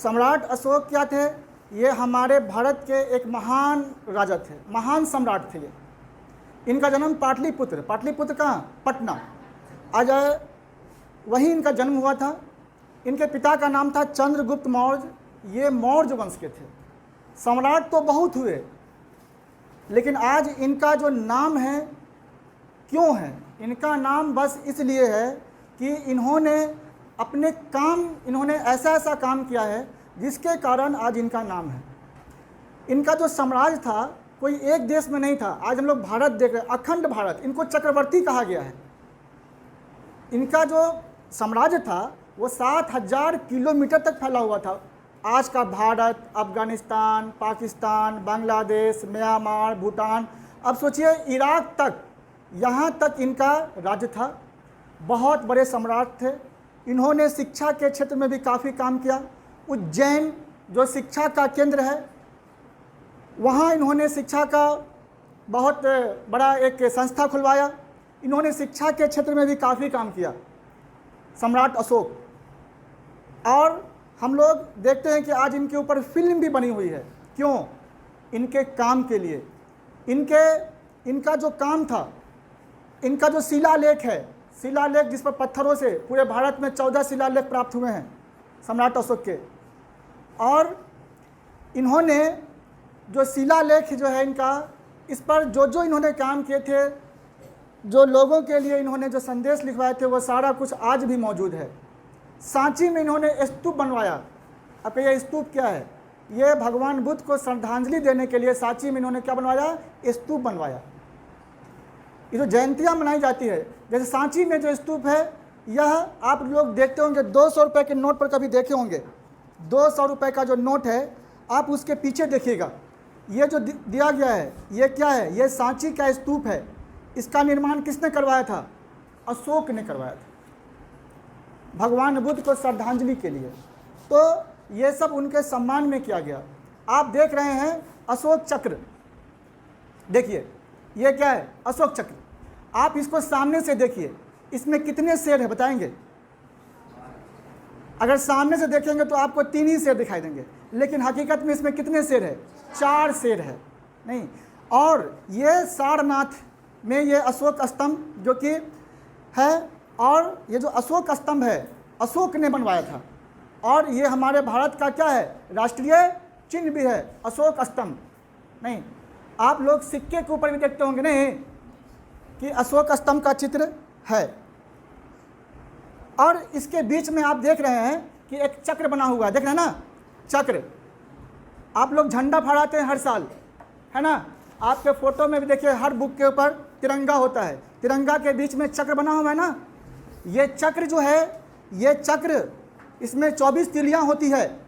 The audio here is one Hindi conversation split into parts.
सम्राट अशोक क्या थे? ये हमारे भारत के एक महान राजा थे, महान सम्राट थे ये। इनका जन्म पाटलिपुत्र, पाटलिपुत्र कहाँ? पटना। आज वहीं इनका जन्म हुआ था। इनके पिता का नाम था चंद्रगुप्त मौर्य। ये मौर्य वंश के थे। सम्राट तो बहुत हुए, लेकिन आज इनका जो नाम है, क्यों है? इनका नाम बस इसलिए है कि इन्होंने ऐसा ऐसा काम किया है जिसके कारण आज इनका नाम है। इनका जो साम्राज्य था कोई एक देश में नहीं था। आज हम लोग भारत देख रहे हैं, अखंड भारत। इनको चक्रवर्ती कहा गया है। इनका जो साम्राज्य था वो 7,000 किलोमीटर तक फैला हुआ था। आज का भारत, अफगानिस्तान, पाकिस्तान, बांग्लादेश, म्यांमार, भूटान, अब सोचिए इराक तक, यहाँ तक इनका राज्य था। बहुत बड़े सम्राट थे। इन्होंने शिक्षा के क्षेत्र में भी काफ़ी काम किया। उज्जैन जो शिक्षा का केंद्र है, वहाँ इन्होंने शिक्षा का बहुत बड़ा एक संस्था खुलवाया। इन्होंने शिक्षा के क्षेत्र में भी काफ़ी काम किया, सम्राट अशोक। और हम लोग देखते हैं कि आज इनके ऊपर फिल्म भी बनी हुई है। क्यों? इनके काम के लिए। इनका जो काम था, इनका जो शिलालेख है, शिलालेख जिस पर पत्थरों से पूरे भारत में 14 शिलालेख प्राप्त हुए हैं सम्राट अशोक के। और इन्होंने जो शिलालेख जो है इनका, इस पर जो इन्होंने काम किए थे, जो लोगों के लिए इन्होंने जो संदेश लिखवाए थे, वो सारा कुछ आज भी मौजूद है। सांची में इन्होंने स्तूप बनवाया। अब ये स्तूप क्या है? ये भगवान बुद्ध को श्रद्धांजलि देने के लिए सांची में इन्होंने क्या बनवाया? स्तूप बनवाया। ये जो जयंतियाँ मनाई जाती है, जैसे सांची में जो स्तूप है, यह आप लोग देखते होंगे 200 रुपये के नोट पर कभी देखे होंगे। 200 रुपये का जो नोट है, आप उसके पीछे देखिएगा, ये जो दिया गया है, ये क्या है? ये सांची का स्तूप है। इसका निर्माण किसने करवाया था? अशोक ने करवाया था, भगवान बुद्ध को श्रद्धांजलि के लिए। तो ये सब उनके सम्मान में किया गया। आप देख रहे हैं अशोक चक्र, देखिए ये क्या है? अशोक चक्र। आप इसको सामने से देखिए, इसमें कितने शेर है बताएंगे? अगर सामने से देखेंगे तो आपको 3 ही शेर दिखाई देंगे, लेकिन हकीकत में इसमें कितने शेर है? 4 शेर है। नहीं, और ये सारनाथ में ये अशोक स्तंभ जो कि है, और ये जो अशोक स्तंभ है अशोक ने बनवाया था। और ये हमारे भारत का क्या है? राष्ट्रीय चिन्ह भी है, अशोक स्तंभ। नहीं, आप लोग सिक्के के ऊपर भी देखते होंगे नहीं कि अशोक स्तंभ का चित्र है। और इसके बीच में आप देख रहे हैं कि एक चक्र बना हुआ है, देख रहे हैं ना? चक्र। आप लोग झंडा फहराते हैं हर साल, है ना? आपके फोटो में भी देखिए, हर बुक के ऊपर तिरंगा होता है। तिरंगा के बीच में चक्र बना हुआ है ना? ये चक्र जो है, ये चक्र, इसमें 24 तीलियाँ होती है।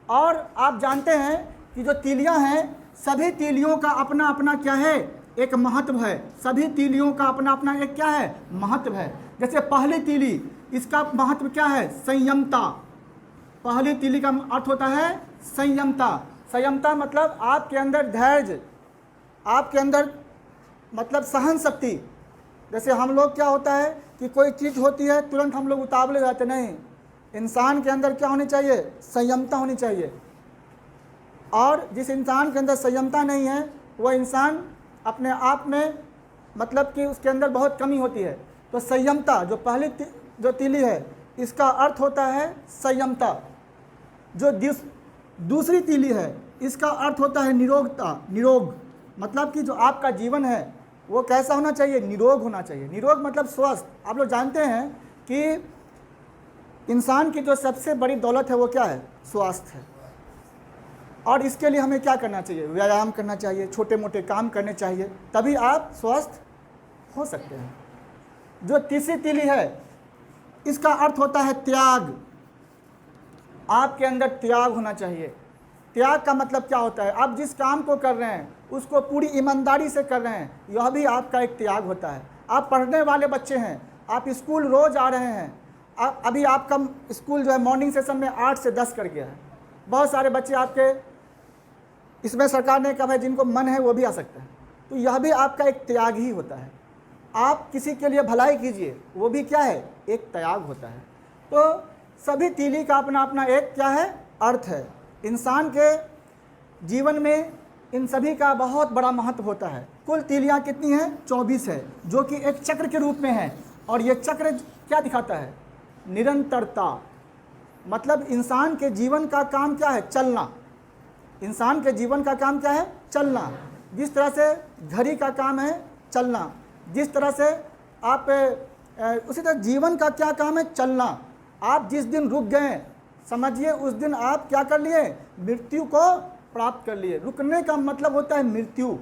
और आप जानते हैं कि जो तीलियाँ हैं, सभी तीलियों का अपना अपना क्या है? एक महत्व है। सभी तीलियों का अपना अपना एक क्या है? महत्व है। जैसे पहली तीली, इसका महत्व क्या है? संयमता। पहली तीली का अर्थ होता है संयमता। संयमता मतलब आपके अंदर धैर्य, आपके अंदर मतलब सहन शक्ति। जैसे हम लोग क्या होता है कि कोई चीज़ होती है तुरंत हम लोग उतावले जाते नहीं। इंसान के अंदर क्या होनी चाहिए? संयमता होनी चाहिए। और जिस इंसान के अंदर संयमता नहीं है, वह इंसान अपने आप में मतलब कि उसके अंदर बहुत कमी होती है। तो संयमता, जो पहली जो तीली है, इसका अर्थ होता है संयमता। जो दूसरी तीली है, इसका अर्थ होता है निरोगता। निरोग मतलब कि जो आपका जीवन है वो कैसा होना चाहिए? निरोग होना चाहिए। निरोग मतलब स्वस्थ। आप लोग जानते हैं कि इंसान की जो सबसे बड़ी दौलत है वो क्या है? स्वास्थ्य है। और इसके लिए हमें क्या करना चाहिए? व्यायाम करना चाहिए, छोटे मोटे काम करने चाहिए, तभी आप स्वस्थ हो सकते हैं। जो तीसरी तीली है, इसका अर्थ होता है त्याग। आपके अंदर त्याग होना चाहिए। त्याग का मतलब क्या होता है? आप जिस काम को कर रहे हैं उसको पूरी ईमानदारी से कर रहे हैं, यह भी आपका एक त्याग होता है। आप पढ़ने वाले बच्चे हैं, आप स्कूल रोज़ आ रहे हैं। अभी आपका स्कूल जो है मॉर्निंग सेशन में 8 से 10 कर गया है। बहुत सारे बच्चे आपके इसमें सरकार ने कहा है जिनको मन है वो भी आ सकते हैं। तो यह भी आपका एक त्याग ही होता है। आप किसी के लिए भलाई कीजिए, वो भी क्या है? एक त्याग होता है। तो सभी तीली का अपना अपना एक क्या है? अर्थ है। इंसान के जीवन में इन सभी का बहुत बड़ा महत्व होता है। कुल तीलियाँ कितनी हैं? 24 है, जो कि एक चक्र के रूप में है। और ये चक्र क्या दिखाता है? निरंतरता। मतलब इंसान के जीवन का काम क्या है? चलना। इंसान के जीवन का काम क्या है? चलना। जिस तरह से घड़ी का काम है चलना, जिस तरह से आप उसी तरह जीवन का क्या काम है? चलना। आप जिस दिन रुक गए समझिए उस दिन आप क्या कर लिए? मृत्यु को प्राप्त कर लिए। रुकने का मतलब होता है मृत्यु।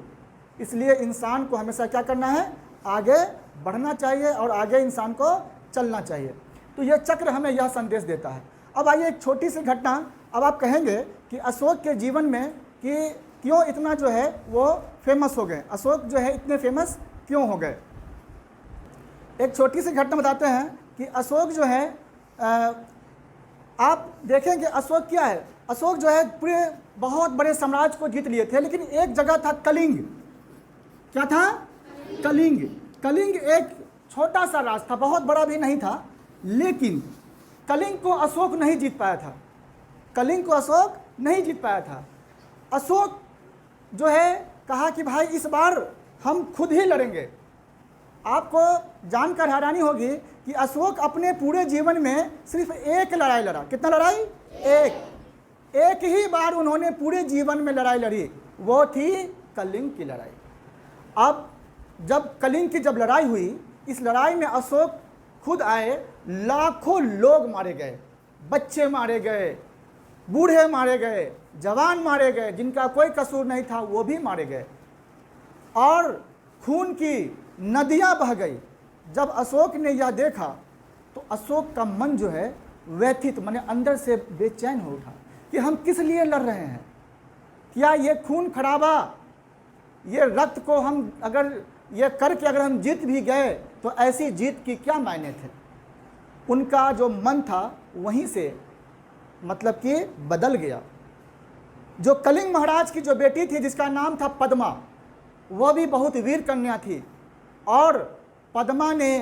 इसलिए इंसान को हमेशा क्या करना है? आगे बढ़ना चाहिए और आगे इंसान को चलना चाहिए। तो यह चक्र हमें यह संदेश देता है। अब आइए एक छोटी सी घटना। अब आप कहेंगे कि अशोक के जीवन में कि क्यों इतना जो है वो फेमस हो गए, अशोक जो है इतने फेमस क्यों हो गए। एक छोटी सी घटना बताते हैं कि अशोक जो है आप देखेंगे अशोक क्या है? अशोक जो है पूरे बहुत बड़े साम्राज्य को जीत लिए थे, लेकिन एक जगह था कलिंग। क्या था? कलिंग। कलिंग एक छोटा सा राज था, बहुत बड़ा भी नहीं था, लेकिन कलिंग को अशोक नहीं जीत पाया था। कलिंग को अशोक नहीं जीत पाया था। अशोक जो है कहा कि भाई इस बार हम खुद ही लड़ेंगे। आपको जानकर हैरानी होगी कि अशोक अपने पूरे जीवन में सिर्फ एक लड़ाई लड़ा। कितना लड़ाई? एक ही बार उन्होंने पूरे जीवन में लड़ाई लड़ी, वो थी कलिंग की लड़ाई। अब जब कलिंग की जब लड़ाई हुई, इस लड़ाई में अशोक खुद आए, लाखों लोग मारे गए, बच्चे मारे गए, बूढ़े मारे गए, जवान मारे गए, जिनका कोई कसूर नहीं था वो भी मारे गए, और खून की नदियां बह गई। जब अशोक ने यह देखा तो अशोक का मन जो है व्यथित, माने अंदर से बेचैन हो उठा कि हम किस लिए लड़ रहे हैं? क्या ये खून खराबा, ये रक्त को हम अगर ये करके अगर हम जीत भी गए तो ऐसी जीत की क्या मायने थे? उनका जो मन था वहीं से मतलब कि बदल गया। जो कलिंग महाराज की जो बेटी थी जिसका नाम था पद्मा, वह भी बहुत वीर कन्या थी, और पद्मा ने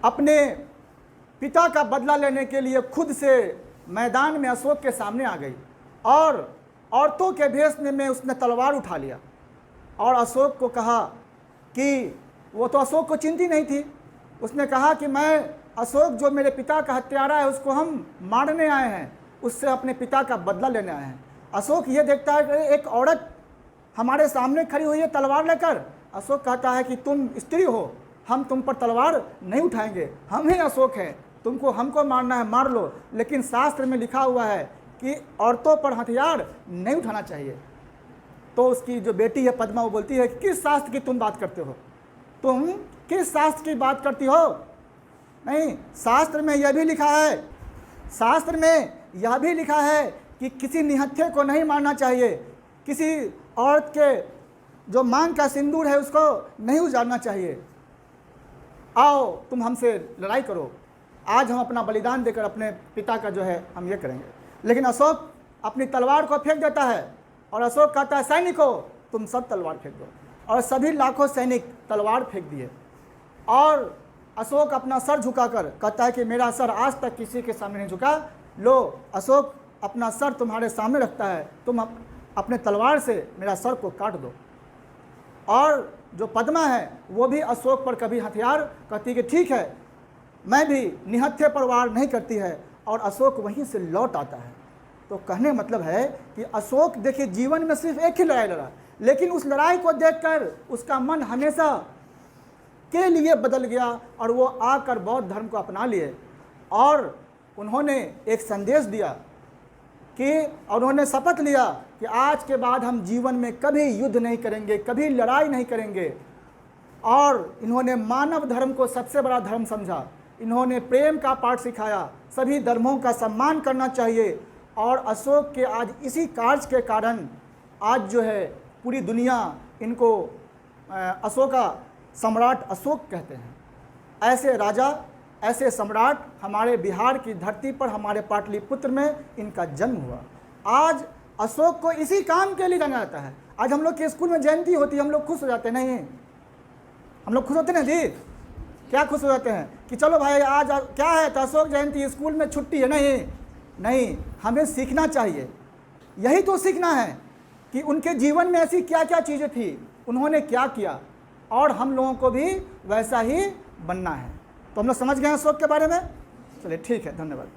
अपने पिता का बदला लेने के लिए खुद से मैदान में अशोक के सामने आ गई, और औरतों के भेष में उसने तलवार उठा लिया और अशोक को कहा कि वो तो अशोक को चिंती नहीं थी। उसने कहा कि मैं अशोक जो मेरे पिता का हत्यारा है उसको हम मारने आए हैं, उससे अपने पिता का बदला लेने आए हैं। अशोक ये देखता है कि एक औरत हमारे सामने खड़ी हुई है तलवार लेकर। अशोक कहता है कि तुम स्त्री हो, हम तुम पर तलवार नहीं उठाएंगे, हम ही अशोक हैं, तुमको हमको मारना है मार लो, लेकिन शास्त्र में लिखा हुआ है कि औरतों पर हथियार नहीं उठाना चाहिए। तो उसकी जो बेटी है पद्मा, वो बोलती है किस शास्त्र की तुम बात करते हो? तुम किस शास्त्र की बात करती हो? नहीं, शास्त्र में यह भी लिखा है, शास्त्र में यह भी लिखा है कि किसी निहत्थे को नहीं मारना चाहिए, किसी औरत के जो मांग का सिंदूर है उसको नहीं उजाड़ना चाहिए। आओ तुम हमसे लड़ाई करो, आज हम अपना बलिदान देकर अपने पिता का जो है हम ये करेंगे। लेकिन अशोक अपनी तलवार को फेंक देता है और अशोक कहता है सैनिकों तुम सब तलवार फेंक दो, और सभी लाखों सैनिक तलवार फेंक दिए। और अशोक अपना सर झुकाकर कहता है कि मेरा सर आज तक किसी के सामने नहीं झुका, लो अशोक अपना सर तुम्हारे सामने रखता है, तुम अपने तलवार से मेरा सर को काट दो। और जो पद्मा है वो भी अशोक पर कभी हथियार कहती कि ठीक है, मैं भी निहत्थे पर वार नहीं करती है, और अशोक वहीं से लौट आता है। तो कहने मतलब है कि अशोक देखिए जीवन में सिर्फ एक ही लड़ाई लड़ा, लेकिन उस लड़ाई को देखकर उसका मन हमेशा के लिए बदल गया, और वो आकर बौद्ध धर्म को अपना लिए, और उन्होंने एक संदेश दिया कि, और उन्होंने शपथ लिया कि आज के बाद हम जीवन में कभी युद्ध नहीं करेंगे, कभी लड़ाई नहीं करेंगे। और इन्होंने मानव धर्म को सबसे बड़ा धर्म समझा, इन्होंने प्रेम का पाठ सिखाया, सभी धर्मों का सम्मान करना चाहिए। और अशोक के आज इसी कार्य के कारण आज जो है पूरी दुनिया इनको अशोका सम्राट अशोक कहते हैं। ऐसे राजा, ऐसे सम्राट हमारे बिहार की धरती पर, हमारे पाटलिपुत्र में इनका जन्म हुआ। आज अशोक को इसी काम के लिए जाना जाता है। आज हम लोग के स्कूल में जयंती होती है, हम लोग खुश हो जाते हैं, नहीं हम लोग खुश होते हैं जी? क्या खुश हो जाते हैं कि चलो भाई आज क्या है तो अशोक जयंती, स्कूल में छुट्टी है? नहीं, हमें सीखना चाहिए। यही तो सीखना है कि उनके जीवन में ऐसी क्या क्या चीज़ें थी, उन्होंने क्या किया, और हम लोगों को भी वैसा ही बनना है। तो हम लोग समझ गए हैं अशोक के बारे में। चलिए ठीक है, धन्यवाद।